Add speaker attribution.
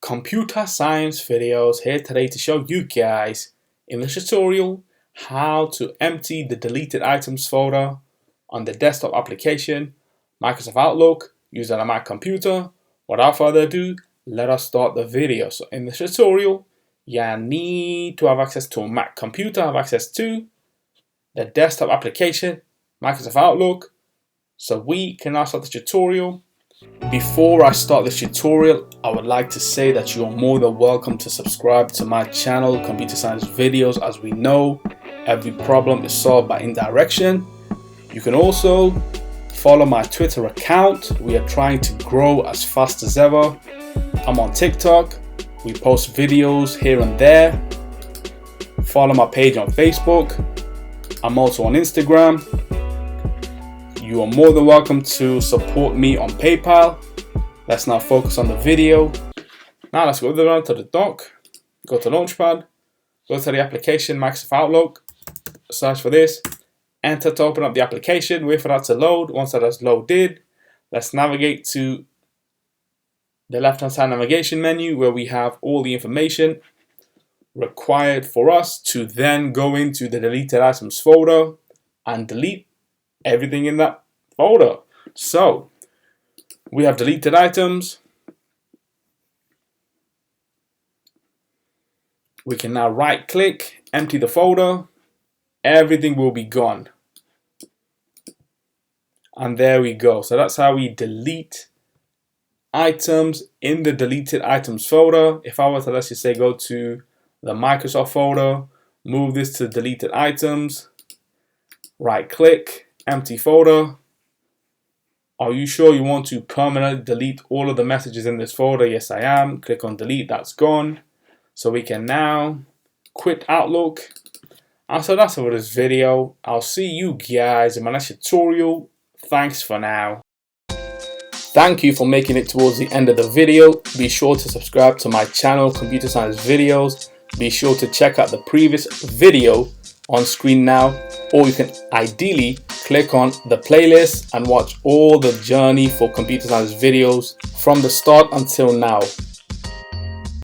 Speaker 1: Computer Science Videos here today to show you guys in this tutorial how to empty the deleted items folder on the desktop application Microsoft Outlook using a Mac computer. Without further ado, let us start the video. So in this tutorial, you need to have access to a Mac computer, have access to the desktop application Microsoft Outlook, so we can now start the tutorial. Before I start this tutorial, I would like to say that you are more than welcome to subscribe to my channel, Computer Science Videos. As we know, every problem is solved by indirection. You can also follow my Twitter account. We are trying to grow as fast as ever. I'm on TikTok. We post videos here and there. Follow my page on Facebook. I'm also on Instagram. You are more than welcome to support me on PayPal. Let's now focus on the video. Now let's go down to the dock, go to Launchpad, go to the application Microsoft Outlook, search for this, enter to open up the application, wait for that to load. Once that has loaded, let's navigate to the left hand side navigation menu where we have all the information required for us to then go into the deleted items folder and delete everything in that folder. So we have deleted items. We can now right click, empty the folder. Everything will be gone. And there we go. So that's how we delete items in the deleted items folder. If I were to, let's just say, go to the Microsoft folder, move this to deleted items, right click, empty folder. Are you sure you want to permanently delete all of the messages in this folder? Yes, I am. Click on delete, that's gone. So we can now quit Outlook. And so that's it for this video. I'll see you guys in my next tutorial. Thanks for now. Thank you for making it towards the end of the video. Be sure to subscribe to my channel, Computer Science Videos. Be sure to check out the previous video on screen now, or you can ideally click on the playlist and watch all the journey for Computer Science Videos from the start until now.